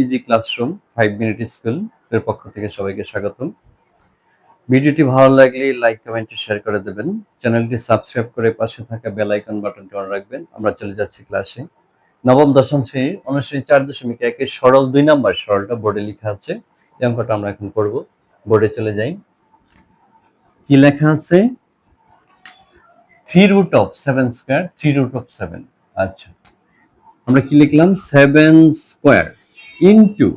Easy classroom 5 minute school এর পক্ষ থেকে সবাইকে স্বাগতম। ভিডিওটি ভালো লাগলে লাইক, কমেন্ট, শেয়ার করে দেবেন। চ্যানেলটি সাবস্ক্রাইব করে পাশে থাকা বেল আইকন বাটনটি অন রাখবেন। আমরা চলে যাচ্ছি ক্লাসে। নবম দশম শ্রেণীর অনুশ্রেণী 4.1 এর সরল 2 নাম্বার সরলটা বোর্ডে লেখা আছে। এই অঙ্কটা আমরা এখন করব। বোর্ডে চলে যাই। কি লেখা আছে? 3 root of 7 square 3 root of 7। আচ্ছা, আমরা কি লিখলাম? 7 স্কয়ার ইনটু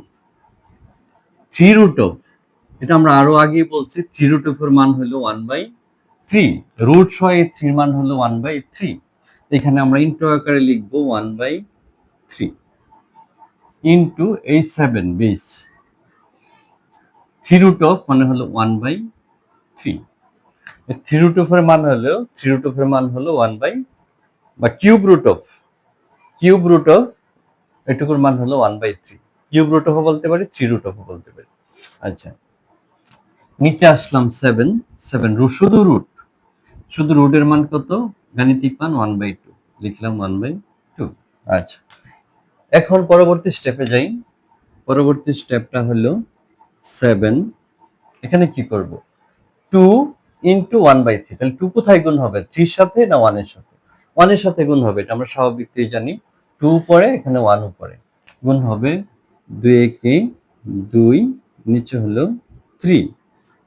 3 root of, এটা আমরা আরো আগে বলছি 3 root of এর মান হলো 1/3, রুট সহ এই 3 মান হলো 1/3। এখানে আমরা ইনটু আকারে লিখব 1/3 ইনটু এই 7 বেস 3 root of মানে হলো 1/3। এই 3 root of এর মান হলো 3 root of এর মান হলো 1 বা কিউব রুট অফ এটুকুর মান হলো 1/3। কিউব রুট অফ বলতে পারি, 3 root of বলতে পারি। আচ্ছা, নিচে আসলাম 7 শুধু রুটের মান কত? গাণিতিক মান 1/2, লিখলাম 1/2। আচ্ছা, এখন পরবর্তী স্টেপে যাই। পরবর্তী স্টেপটা হলো 7, এখানে কি করব? 2 ইনটু 1/3। তাহলে 2 কোথায় গুণ হবে? 3 সাথে না 1 এর সাথে? 1 এর সাথে গুণ হবে, এটা আমরা স্বাভাবিকই জানি। 2 উপরে, এখানে 1 উপরে, গুণ হবে 2 একে 2, নিচে হলো 3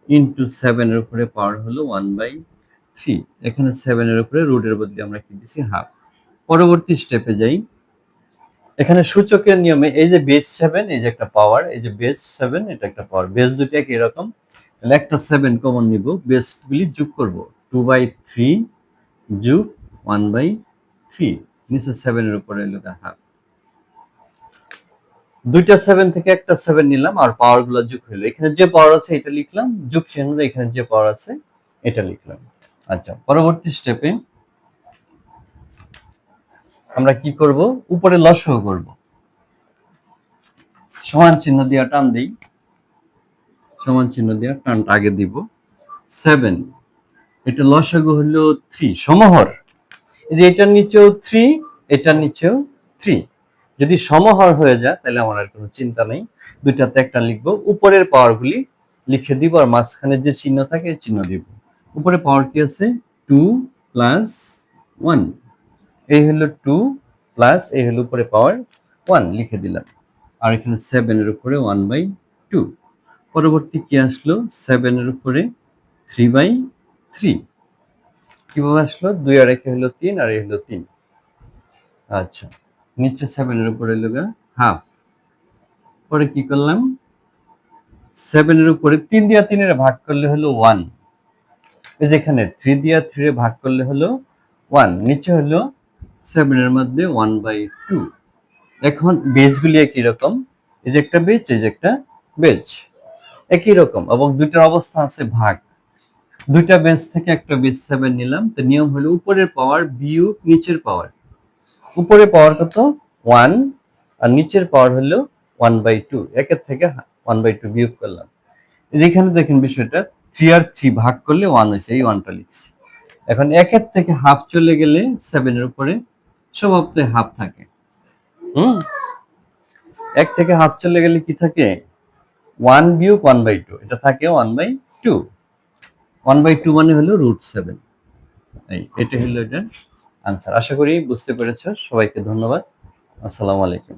ইনটু 7 এর উপরে পাওয়ার হলো 1/3। এখানে 7 এর উপরে রুটের বদলে আমরা কি দিছি? হাফ। পরবর্তী স্টেপে যাই। এখানে সূচকের নিয়মে এই যে বেস 7, এই যে একটা পাওয়ার, এই যে বেস 7, এটা একটা পাওয়ার, বেস দুটো একই রকম। তাহলে একটা 7 কমন নিব, বেসগুলি যোগ করব। 2/3 যোগ 1/3, নিচে 7 এর উপরে হলো হাফ। দুইটা 7 থেকে একটা 7 নিলাম আর পাওয়ার গুলো যোগ হলো। এখানে যে পাওয়ার আছে এটা লিখলাম, যোগ চিহ্ন এখানে যে পাওয়ার আছে এটা লিখলাম। আচ্ছা, পরবর্তী স্টেপে আমরা কি করব? উপরে লসাগু করব। সমান চিহ্ন দিয়ে টান দেই, সমান চিহ্ন দিয়ে টানটা আগে দিব। 7, এটা লসাগু হলো 3, সমহর। এই যে এটার নিচেও 3, এটার নিচেও 3। যদি সমহর হয়ে যায় তাহলে আমার আর কোনো চিন্তা নেই, দুইটাতে একটা লিখব। উপরের পাওয়ারগুলি লিখে দিব আর মাঝখানে যে চিহ্ন থাকে চিহ্ন দিব। উপরে পাওয়ার কি আছে? 2 প্লাস 1, এই হলো 2 প্লাস এই হলো উপরে পাওয়ার 1, লিখে দিলাম। আর এখানে 7 এর উপরে 1/2। পরবর্তী কি আসলো? 7 এর উপরে 3/3। কিভাবে আসলো? 2 আর 1 হলো 3 আর এই হলো 3। আচ্ছা, নিচে 7 এর উপরে হলো হাফ। পরে কি করলাম? 7 এর উপরে 3 দিয়া 3 এর ভাগ করলে হলো 1। এই যে এখানে 3 দিয়া 3 এর ভাগ করলে হলো 1, নিচে হলো 7 এর মধ্যে 1/2। এখন বেসগুলি একই রকম, এই যে একটা বেস, এই যে একটা বেস একই রকম, এবং দুইটার অবস্থা আছে ভাগ। দুইটা বেস থেকে একটা বেস 7 নিলাম। তো নিয়ম হলো উপরের পাওয়ার বিয়োগ নিচের পাওয়ার। উপরে পাওয়ার কত? 1, আর নিচের পাওয়ার হলো 1/2। একের থেকে 1/2 বিয়োগ করলাম। যেখানে দেখেন বিষয়টা 3 আর 3 ভাগ করলে 1 হয়েছে, এই 1টা লিখছি। এখন একের থেকে হাফ চলে গেলে 7 এর উপরে স্বভাবতই হাফ থাকে। এক থেকে হাফ চলে গেলে কি থাকে? 1 বিয়োগ 1/2, এটা থাকে 1/2। 1/2 মানে হলো √7। এটা হলো এটার আনসার। আশা করি বুঝতে পেরেছো। সবাইকে ধন্যবাদ। আসসালামু আলাইকুম।